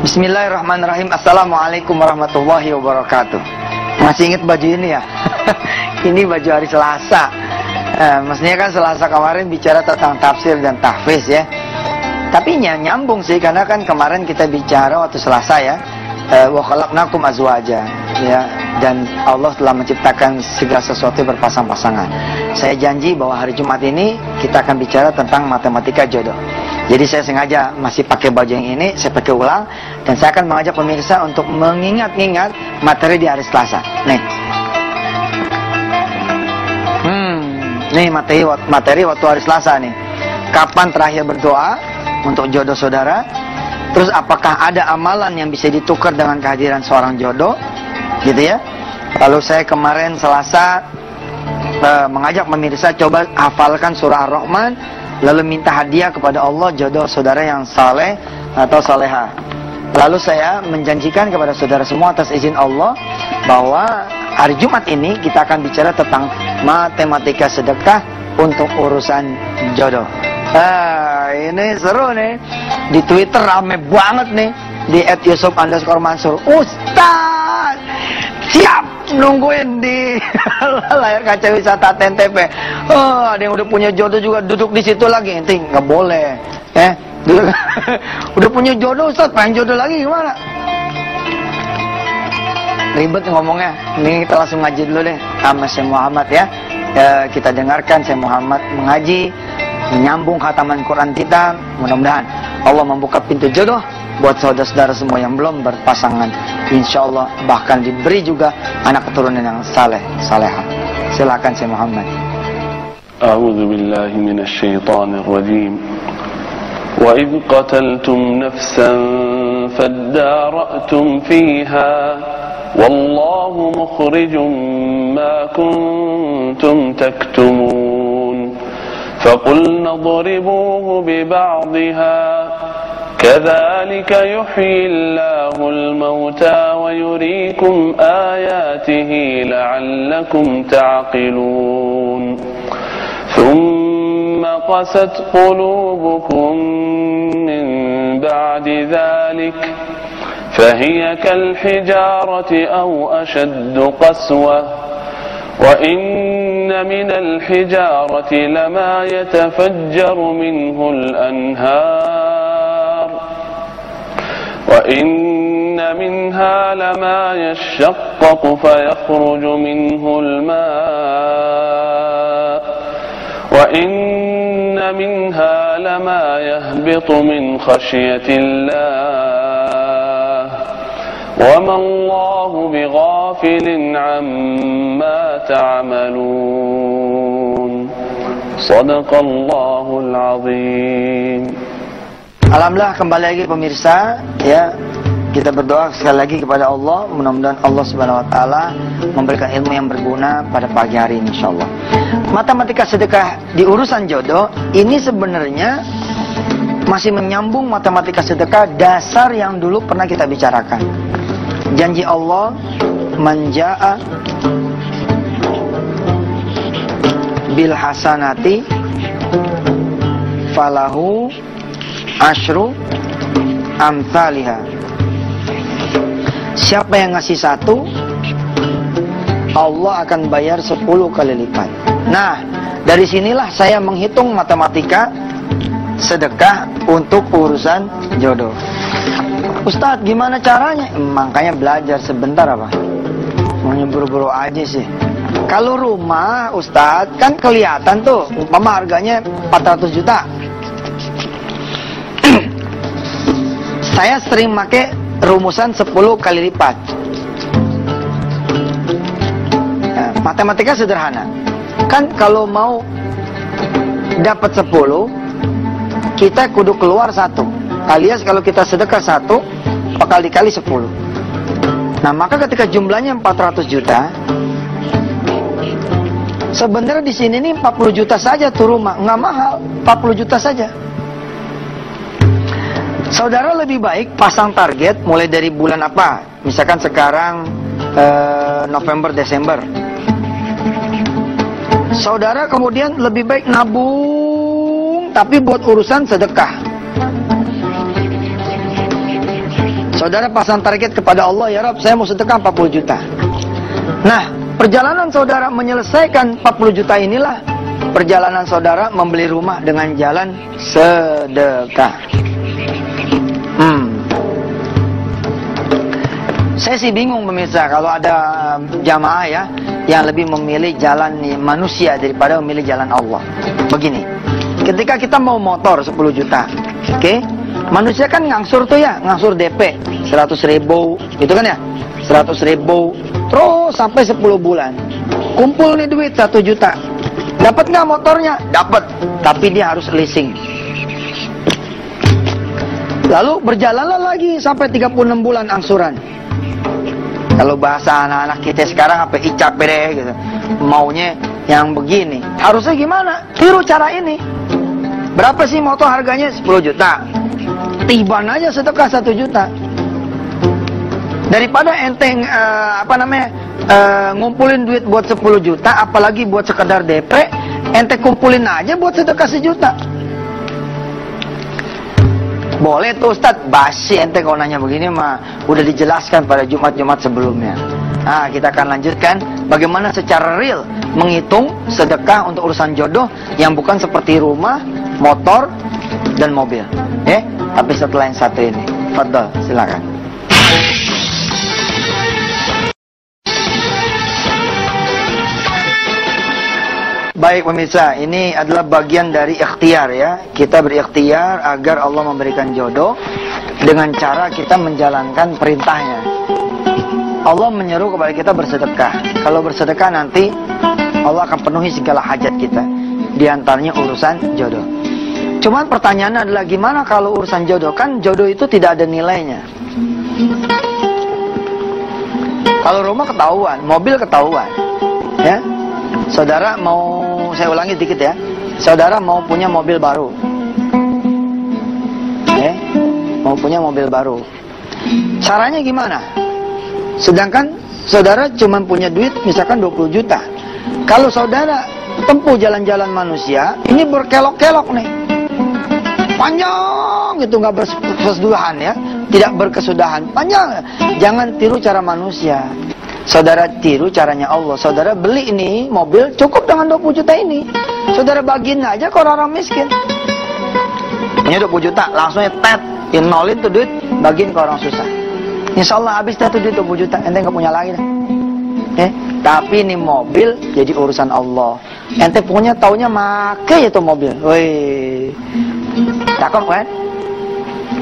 Bismillahirrahmanirrahim. Assalamualaikum warahmatullahi wabarakatuh. Masih ingat baju ini ya? Ini baju hari Selasa. Maksudnya kan Selasa kemarin bicara tentang tafsir dan tahfiz ya. Tapi nyambung sih, karena kan kemarin kita bicara waktu Selasa ya, wa khalaqnakum azwaja ya, dan Allah telah menciptakan segala sesuatu berpasang-pasangan. Saya janji bahwa hari Jumat ini kita akan bicara tentang matematika jodoh. Jadi saya sengaja masih pakai baju yang ini, saya pakai ulang, dan saya akan mengajak pemirsa untuk mengingat-ingat materi di hari Selasa. Nih materi waktu hari Selasa nih. Kapan terakhir berdoa untuk jodoh saudara? Terus apakah ada amalan yang bisa ditukar dengan kehadiran seorang jodoh? Gitu ya. Lalu saya kemarin Selasa mengajak pemirsa coba hafalkan surah Ar-Rahman, lalu minta hadiah kepada Allah jodoh saudara yang saleh atau saleha. Lalu saya menjanjikan kepada saudara semua atas izin Allah bahwa hari Jumat ini kita akan bicara tentang matematika sedekah untuk urusan jodoh. Ini seru nih. Di Twitter rame banget nih, di @yusuf_mansur. Ustaz, siap nungguin di layar kaca wisata TNTP. Ada yang udah punya jodoh juga duduk di situ lagi. Ente nggak boleh, udah punya jodoh Ustaz, pengen jodoh lagi gimana? Ribet ngomongnya. Ini kita langsung ngaji dulu deh sama Syekh Muhammad ya. Kita dengarkan Syekh Muhammad mengaji, menyambung khataman Quran kita. Mudah-mudahan Allah membuka pintu jodoh buat saudara-saudara semua yang belum berpasangan. Insya Allah bahkan diberi juga anak keturunan yang saleh, salehah. Silakan Syekh Muhammad. A'udzu billahi minasy syaithanir rajim. Wa idh qataltum nafsan fadara'tum fiha wallahu mukhrijum ma kuntum taktumun. فقلنا اضربوه ببعضها كذلك يحيي الله الموتى ويريكم آياته لعلكم تعقلون ثم قست قلوبكم من بعد ذلك فهي كالحجارة أو أشد قسوة وإن من الحجارة لما يتفجر منه الأنهار وإن منها لما يشقق فيخرج منه الماء وإن منها لما يهبط من خشية الله وما الله بغافل عما تعملون صدق الله العظيم. Alhamdulillah, kembali lagi pemirsa ya. Kita berdoa sekali lagi kepada Allah, mudah-mudahan Allah Subhanahu wa taala memberikan ilmu yang berguna pada pagi hari ini insyaallah. Matematika sedekah di urusan jodoh ini sebenarnya masih menyambung matematika sedekah dasar yang dulu pernah kita bicarakan. Janji Allah, man jaa bil hasanati falahu asyru amsalihha. Siapa yang ngasih satu, Allah akan bayar 10 kali lipat. Nah, dari sinilah saya menghitung matematika sedekah untuk urusan jodoh. Ustadz, gimana caranya? Makanya belajar sebentar apa? Mau buru-buru aja sih. Kalau rumah Ustadz kan kelihatan tuh, umpama harganya 400 juta. Saya sering pakai rumusan 10 kali lipat. Nah, matematika sederhana. Kan kalau mau dapat 10, kita kudu keluar 1. Alias kalau kita sedekah 1, bakal dikali 10. Nah, maka ketika jumlahnya 400 juta, sebenarnya di sini nih 40 juta saja tuh rumah, nggak mahal, 40 juta saja. Saudara lebih baik pasang target mulai dari bulan apa? Misalkan sekarang November, Desember. Saudara kemudian lebih baik nabung tapi buat urusan sedekah. Saudara pasang target kepada Allah, ya Rabb, saya mau sedekah 40 juta. Nah, perjalanan saudara menyelesaikan 40 juta inilah perjalanan saudara membeli rumah dengan jalan sedekah. Saya sih bingung pemirsa kalau ada jamaah ya yang lebih memilih jalan manusia daripada memilih jalan Allah. Begini, ketika kita mau motor 10 juta, oke? Manusia kan ngangsur tuh ya, ngangsur DP 100.000, gitu kan ya, 100.000, terus sampai 10 bulan, kumpul nih duit 1 juta. Dapat nggak motornya? Dapat, tapi dia harus leasing. Lalu berjalanlah lagi sampai 36 bulan angsuran. Kalau bahasa anak-anak kita sekarang apa icap deh gitu. Maunya yang begini. Harusnya gimana? Tiru cara ini. Berapa sih motor harganya? 10 juta. Tiban aja sedekah 1 juta. Daripada enteng ngumpulin duit buat 10 juta, apalagi buat sekedar DP, ente kumpulin aja buat sedekah 1 juta. Boleh tuh Ustadz, basi ente kalau nanya begini mah udah dijelaskan pada Jumat-Jumat sebelumnya. Nah, kita akan lanjutkan bagaimana secara real menghitung sedekah untuk urusan jodoh yang bukan seperti rumah, motor, dan mobil. Tapi setelah yang satu ini. Fadol, silakan. Baik pemirsa, ini adalah bagian dari ikhtiar ya. Kita berikhtiar agar Allah memberikan jodoh dengan cara kita menjalankan perintahnya. Allah menyeru kepada kita bersedekah. Kalau bersedekah nanti Allah akan penuhi segala hajat kita. Di antaranya urusan jodoh. Cuman pertanyaannya adalah gimana kalau urusan jodoh? Kan jodoh itu tidak ada nilainya. Kalau rumah ketahuan, mobil ketahuan, ya. Saudara mau, saya ulangi sedikit ya. Saudara mau punya mobil baru, mau punya mobil baru. Caranya gimana? Sedangkan saudara cuma punya duit misalkan 20 juta. Kalau saudara tempuh jalan-jalan manusia, ini berkelok-kelok nih. Panjang gitu, nggak berkesudahan ya. Tidak berkesudahan, panjang. Jangan tiru cara manusia. Saudara tiru caranya Allah. Saudara beli ini mobil cukup dengan 20 juta ini. Saudara bagiin aja ke orang miskin. Ini 20 juta, langsung tet, nolin tuh duit, bagiin ke orang susah. Insya Allah habis tuh duit 20 juta, ente nggak punya lagi dah. Tapi ini mobil jadi urusan Allah. Ente punya taunya make ya tuh mobil. Woi, cakep kan?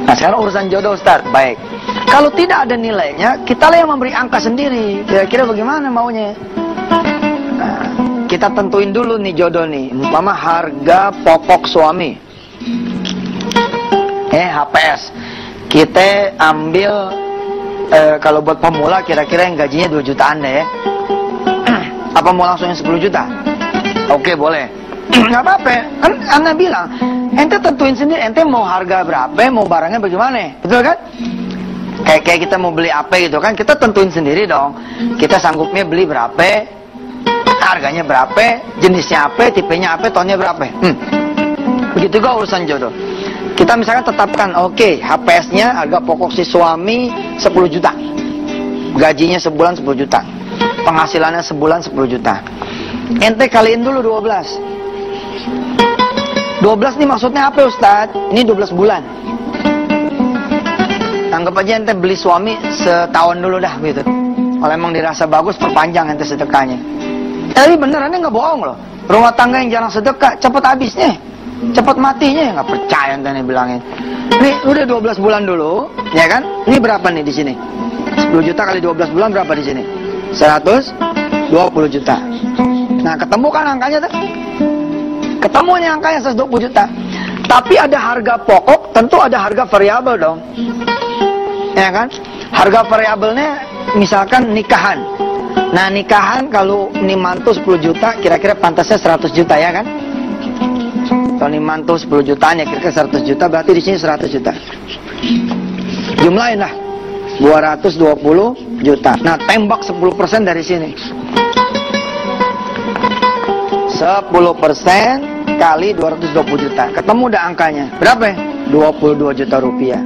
Nah sekarang urusan jodoh Ustaz. Baik. Kalau tidak ada nilainya, kita lah yang memberi angka sendiri. Kira-kira bagaimana maunya? Nah, kita tentuin dulu nih jodoh nih. Umpama harga pokok suami. HPS. Kita ambil kalau buat pemula kira-kira yang gajinya 2 jutaan deh ya. Apa mau langsung yang 10 juta? Oke, boleh. Nggak apa-apa. Kan Anda bilang, ente tentuin sendiri. Ente mau harga berapa, mau barangnya bagaimana. Betul kan? Kayak kita mau beli apa gitu kan, kita tentuin sendiri dong. Kita sanggupnya beli berapa, harganya berapa, jenisnya apa, tipenya apa, tonnya berapa. Begitu juga urusan jodoh. Kita misalkan tetapkan, oke, HPS-nya harga pokok si suami 10 juta. Gajinya sebulan 10 juta. Penghasilannya sebulan 10 juta. Ente kaliin dulu 12. 12 nih maksudnya apa Ustadz? Ini 12 bulan. Anggap aja ente beli suami setahun dulu dah gitu. Kalau emang dirasa bagus, perpanjang ente sedekahnya. Tapi beneran nggak bohong loh. Rumah tangga yang jarang sedekah, cepet habisnya, cepet matinya. Nggak percaya ente nih bilangin. Nih udah 12 bulan dulu, ya kan? Ini berapa nih di sini? 10 juta kali 12 bulan berapa di sini? 120 juta. Nah ketemu kan angkanya tuh? Ketemu nih angkanya 120 juta. Tapi ada harga pokok, tentu ada harga variabel dong. Ya kan? Harga variabelnya misalkan nikahan. Nah nikahan kalau ini mantu 10 juta, kira-kira pantasnya 100 juta ya kan? Kalau ini mantu 10 jutaan ya kira-kira 100 juta, berarti di sini 100 juta. Jumlahin lah. 220 juta. Nah, tembak 10% dari sini. 10% kali 220 juta. Ketemu udah angkanya. Berapa ya? 22 juta rupiah.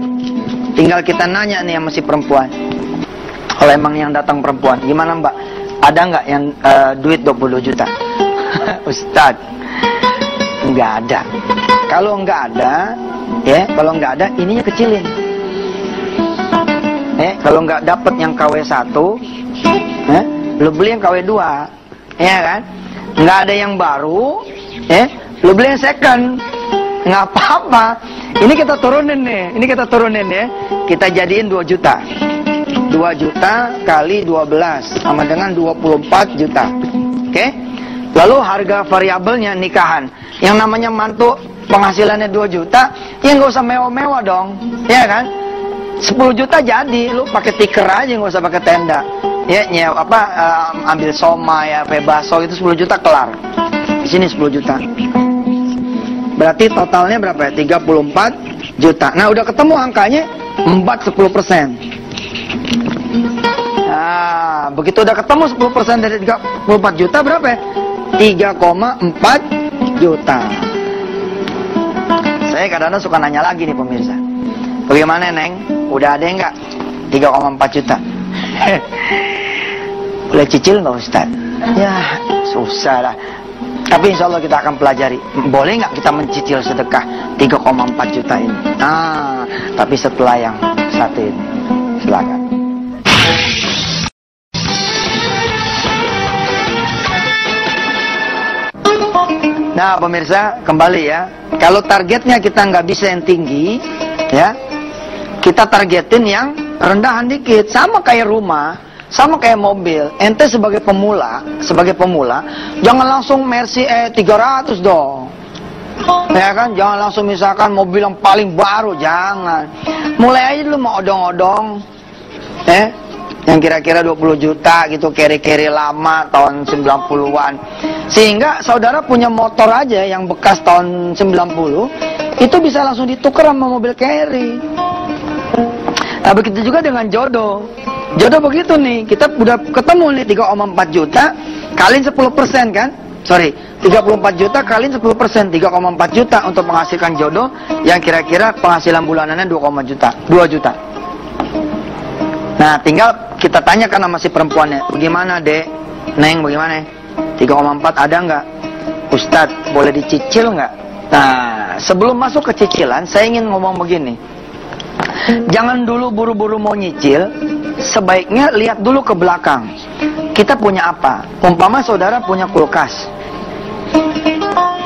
Tinggal kita nanya nih sama si perempuan. Kalau emang yang datang perempuan, gimana Mbak? Ada nggak yang duit 22 juta? Ustadz, nggak ada. Kalau nggak ada, kalau nggak ada, ininya kecilin. Kalau nggak dapet yang KW1, lu beli yang KW2, ya kan? Nggak ada yang baru, lu beli yang second, nggak apa-apa. Ini kita turunin nih, kita jadiin 2 juta. 2 juta kali 12 sama dengan 24 juta. Oke? Lalu harga variabelnya nikahan. Yang namanya mantu penghasilannya 2 juta, ya nggak usah mewah-mewah dong, ya kan? 10 juta jadi, lu pakai tikar aja, nggak usah pakai tenda. Ya, ambil somai, bakso itu 10 juta kelar. Di sini 10 juta. Berarti totalnya berapa ya? 34 juta. Nah, udah ketemu angkanya 10%. Nah, begitu udah ketemu 10% dari 34 juta berapa ya? 3,4 juta. Saya kadang-kadang suka nanya lagi nih pemirsa. Bagaimana Neng? Udah ada enggak 3,4 juta? Boleh cicil nggak Ustaz? Ya susah lah. Tapi insya Allah kita akan pelajari. Boleh nggak kita mencicil sedekah 3,4 juta ini? Nah, tapi setelah yang satu ini. Silakan. Nah pemirsa, kembali ya. Kalau targetnya kita nggak bisa yang tinggi, ya, kita targetin yang rendahan dikit. Sama kayak rumah, sama kayak mobil. Ente sebagai pemula, jangan langsung Mercy 300 dong. Ya kan, jangan langsung misalkan mobil yang paling baru, jangan. Mulai aja dulu mau odong-odong, yang kira-kira 20 juta gitu, carry lama tahun 90-an. Sehingga saudara punya motor aja yang bekas tahun 90, itu bisa langsung ditukar sama mobil carry. Nah, begitu juga dengan jodoh. Jodoh begitu nih, kita udah ketemu nih 3,4 juta, kaliin 10% kan? 34 juta kaliin 10%, 3,4 juta untuk menghasilkan jodoh yang kira-kira penghasilan bulanannya 2 juta. Nah, tinggal kita tanyakan sama si perempuannya, bagaimana Dek? Neng, bagaimana? 3,4 ada nggak? Ustadz, boleh dicicil nggak? Nah, sebelum masuk ke cicilan, saya ingin ngomong begini. Jangan dulu buru-buru mau nyicil, sebaiknya lihat dulu ke belakang. Kita punya apa? Umpama saudara punya kulkas,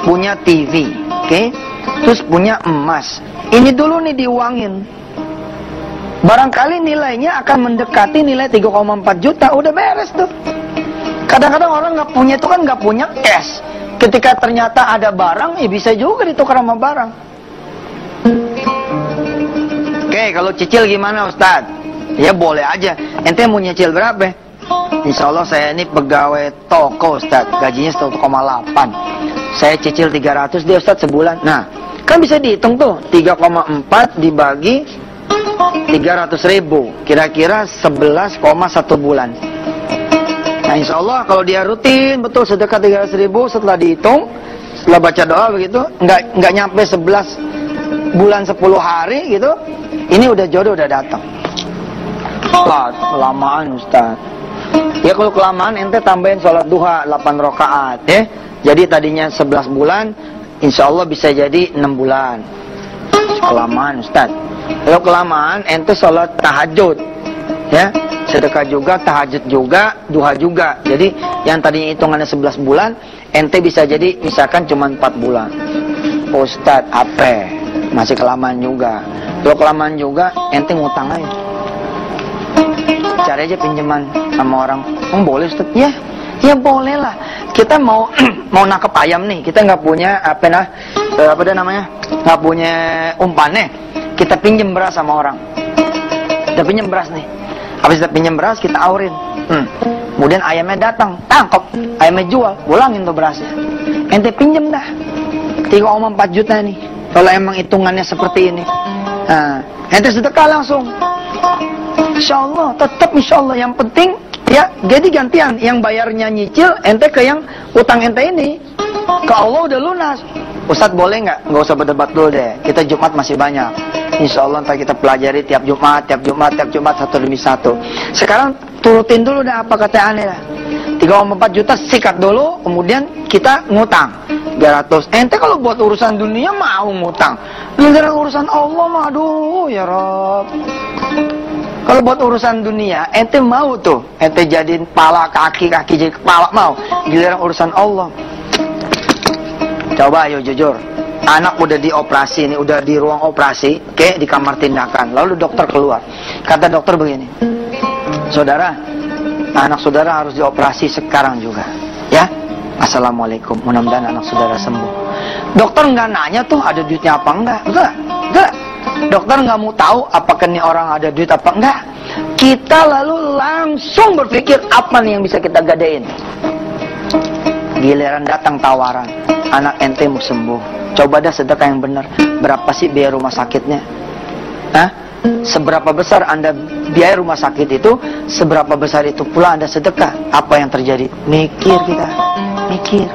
punya TV, terus punya emas. Ini dulu nih diuangin. Barangkali nilainya akan mendekati nilai 3,4 juta, udah beres tuh. Kadang-kadang orang nggak punya itu kan nggak punya cash. Ketika ternyata ada barang, bisa juga ditukar sama barang. Oke, kalau cicil gimana Ustadz? Ya boleh aja. Ente mau nyicil berapa? Insya Allah saya ini pegawai toko Ustadz, gajinya 1,8. Saya cicil 300 dia Ustadz sebulan. Nah, kan bisa dihitung tuh, 3,4 dibagi 300.000, kira-kira 11,1 bulan. Nah insya Allah kalau dia rutin betul sedekah 300.000, setelah dihitung, setelah baca doa begitu, nggak nyampe 11 bulan 10 hari gitu, ini udah jodoh udah datang. Kelamaan Ustaz. Ya kalau kelamaan ente tambahin sholat duha 8 rakaat ya. Jadi tadinya 11 bulan, insya Allah bisa jadi 6 bulan. Kelamaan Ustaz. Kalau kelamaan ente sholat tahajud ya, sedekah juga, tahajud juga, duha juga. Jadi yang tadinya hitungannya 11 bulan, ente bisa jadi misalkan cuma 4 bulan. Ustadz, apa? Masih kelamaan juga. Kalau kelamaan juga, ente ngutang aja. Cari aja pinjaman sama orang. Boleh Ustadz? Ya boleh lah. Kita mau nangkep ayam nih, kita nggak punya nggak punya umpannya. Kita pinjem beras sama orang. Kita pinjem beras nih. Habis kita pinjem beras, kita aurin. Kemudian ayamnya datang, tangkap, ayamnya jual, pulangin tuh berasnya. Ente pinjem dah 3,4 juta nih. Kalau emang hitungannya seperti ini. Nah, ente sedekah langsung. Insya Allah, tetap insya Allah. Yang penting ya, jadi gantian. Yang bayarnya nyicil, ente ke yang utang ente ini. Ke Allah udah lunas. Ustadz boleh nggak? Nggak usah berdebat dulu deh. Kita Jumat masih banyak. Insya Allah ntar kita pelajari tiap Jumat satu demi satu. Sekarang turutin dulu dah apa kata aneh dah. 3,4 juta sikat dulu, kemudian kita ngutang 300. Ente kalau buat urusan dunia mau ngutang. Giliran urusan Allah mah aduh ya Rob. Kalau buat urusan dunia, ente mau tuh, ente jadiin kepala, kaki jadi kepala mau. Giliran urusan Allah. Coba ayo jujur. Anak udah dioperasi nih, udah di ruang operasi, oke, di kamar tindakan. Lalu dokter keluar. Kata dokter begini, saudara, anak saudara harus dioperasi sekarang juga, ya. Assalamualaikum, mudah-mudahan anak saudara sembuh. Dokter nggak nanya tuh ada duitnya apa enggak, enggak. Dokter nggak mau tahu apakah nih orang ada duit apa enggak. Kita lalu langsung berpikir apa nih yang bisa kita gadein. Giliran datang tawaran, anak ente mau sembuh. Coba dah sedekah yang benar. Berapa sih biaya rumah sakitnya? Hah? Seberapa besar Anda biaya rumah sakit itu, seberapa besar itu pula Anda sedekah. Apa yang terjadi? Mikir kita. Mikir.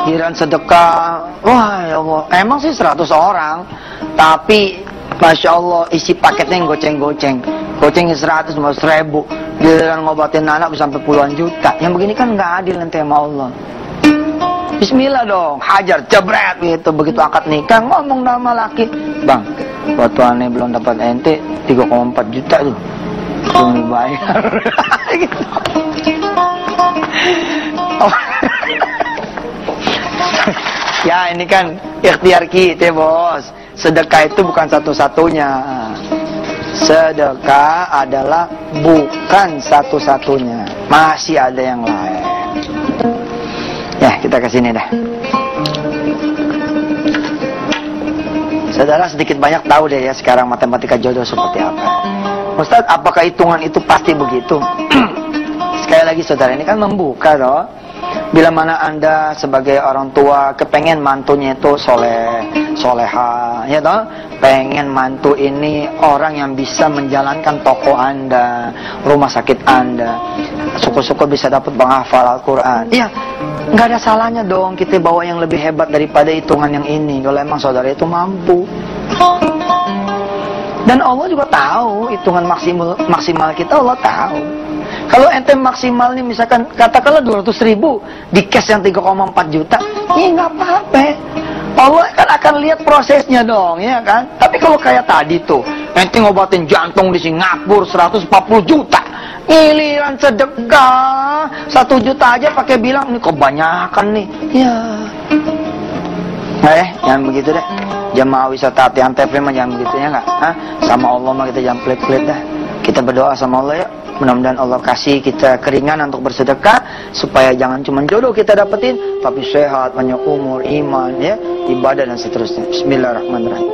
Giliran sedekah, wah ya Allah, emang sih 100 orang, tapi Masya Allah isi paketnya yang goceng-goceng. Gocengnya 100, 100.000. Giliran ngobatin anak bisa sampai puluhan juta. Yang begini kan nggak adil nanti sama Allah. Bismillah dong, hajar, jebret gitu. Begitu akad nikah, ngomong nama laki, bang, waktu aneh belum dapat ente 3,4 juta tuh, belum bayar. Gitu. Oh. Ya ini kan ikhtiar kita bos. Sedekah itu bukan satu-satunya. Sedekah adalah bukan satu-satunya. Masih ada yang lain. Ya, kita ke sini dah. Saudara sedikit banyak tahu deh ya sekarang matematika jodoh seperti apa. Ustadz, apakah hitungan itu pasti begitu? Sekali lagi saudara, ini kan membuka toh. Bila mana Anda sebagai orang tua kepengen mantunya itu soleha, ya toh, pengen mantu ini orang yang bisa menjalankan toko Anda, rumah sakit Anda, syukur-syukur bisa dapat penghafal Al-Quran. Iya, nggak ada salahnya dong kita bawa yang lebih hebat daripada hitungan yang ini. Kalau emang saudara itu mampu. Dan Allah juga tahu hitungan maksimal kita, Allah tahu. Kalau ente maksimalnya misalkan katakanlah 200.000 di cash yang 3,4 juta, ya nggak apa-apa. Allah kan akan lihat prosesnya dong, ya kan? Tapi kalau kayak tadi tuh, ente ngobatin jantung di Singapura 140 juta, giliran sedekah 1 juta aja pakai bilang ini kebanyakan nih, ya. Jangan begitu deh. Jamaah wisata hati antep mah jangan begitu ya nggak? Sama Allah mah kita jangan pelit-pelit dah. Kita berdoa sama Allah ya. Mudah-mudahan Allah kasih kita keringanan untuk bersedekah supaya jangan cuma jodoh kita dapetin, tapi sehat, banyak umur, iman, ya, ibadah dan seterusnya. Bismillahirrahmanirrahim.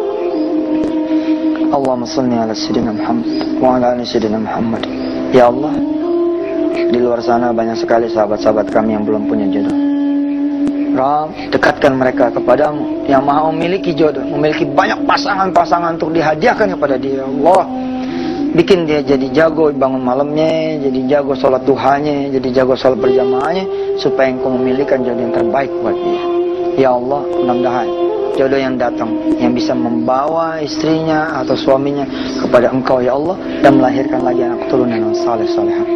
Allahumma shalli ala sayyidina Muhammad wa ala ali sayyidina Muhammad. Ya Allah, di luar sana banyak sekali sahabat-sahabat kami yang belum punya jodoh. Rabb, dekatkan mereka kepadamu yang maha memiliki jodoh, memiliki banyak pasangan-pasangan untuk dihadiahkan kepada dia. Allah, bikin dia jadi jago bangun malamnya, jadi jago sholat duhanya, jadi jago sholat berjamaahnya, supaya engkau memilihkan jodoh yang terbaik buat dia. Ya Allah, mudah-mudahan jodoh yang datang yang bisa membawa istrinya atau suaminya kepada engkau ya Allah, dan melahirkan lagi anak keturunan yang saleh-salehah.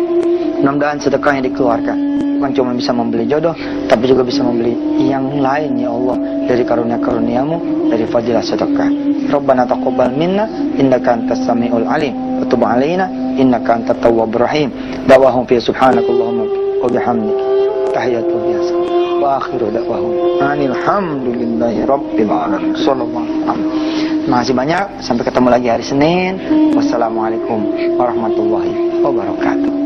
Mudah-mudahan sedekah yang dikeluarkan bukan cuma bisa membeli jodoh, tapi juga bisa membeli yang lain ya Allah, dari karunia-karuniamu, dari fadilah sedekah. Rabbana taqabbal minna innaka antas samiul alim wa tub alaina innaka antat tawwabur rahim. Da'wahum fi subhanakallahumma wa bihamdika tahiyatu biasa wa akhiru da'wahum alhamdulillahi rabbil alamin. Sallallahu alaihi wasallam. Terima kasih banyak, sampai ketemu lagi hari Senin. Wassalamualaikum warahmatullahi wabarakatuh.